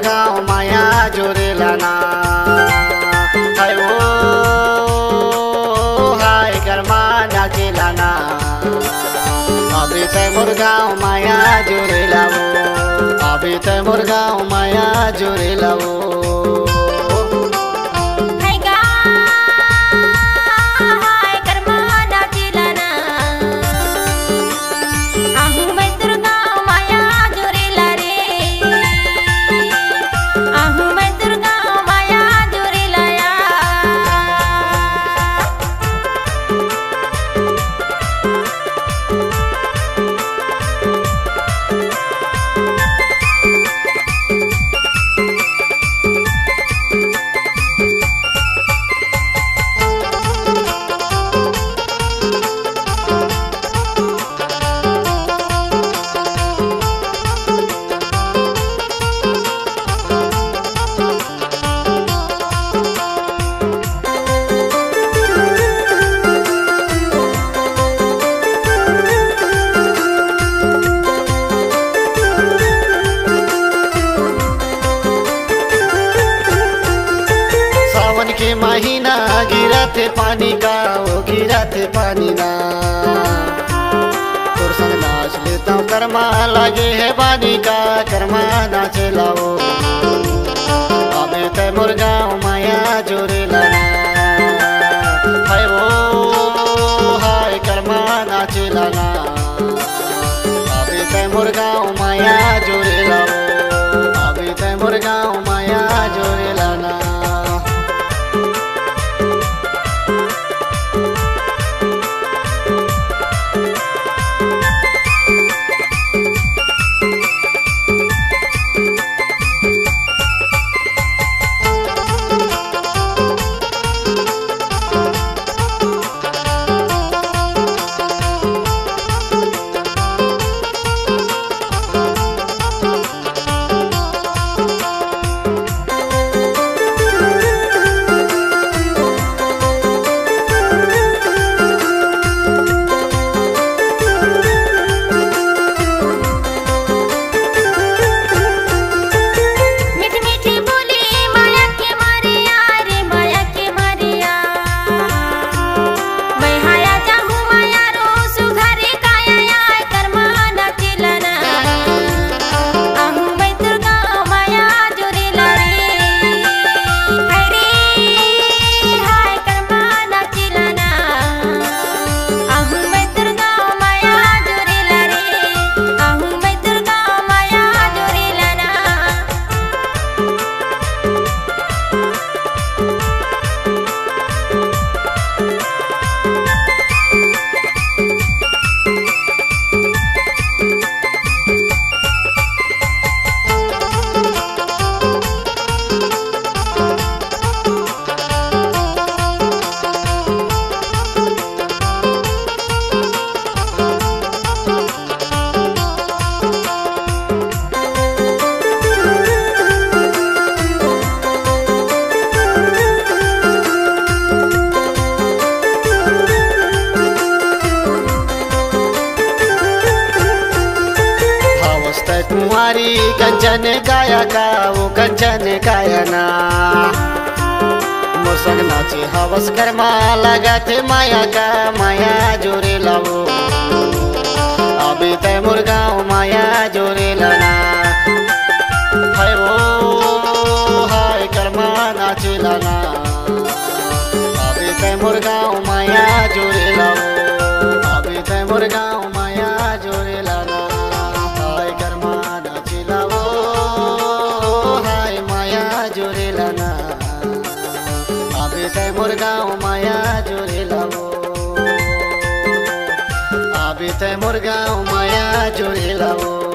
मुर्गाव माया जोरे लाना हाय ओ हाय कर्मा नाचे लाना अभी ते मुर्गाव माया जोरे लावो अभी ते मुर्गाव माया जोरे लावो के महीना गिरा थे पानी का वो गिरा थे पानी ना तोर संग नाच लेता हूँ कर्मा लागे है पानी का कर्मा नाचे लाओ अबे ते मुर्गाव माया जोरे लाना हाय वो हाय कर्मा नाचे लाना अबे ते मुर्गाव माया जोरे लाओ अबे ते मुर्गाव माया जोरे लाना कुमारी कंचन गाया का वो कंचन गायना मोसंग नाचे हवस कर्मा लगा थे माया का माया जोरे लावो अभी ते मुर्गाव माया जोरे लाना हाय वो हाय कर्मा नाचे लाना अभी ते मुर्गाव माया जोरे लावो अभी ते मुर्गाव माया जोरे लाना अभी ते मुर्गाव माया जोरे लावो अभी ते मुर्गाव माया जोरे लावो।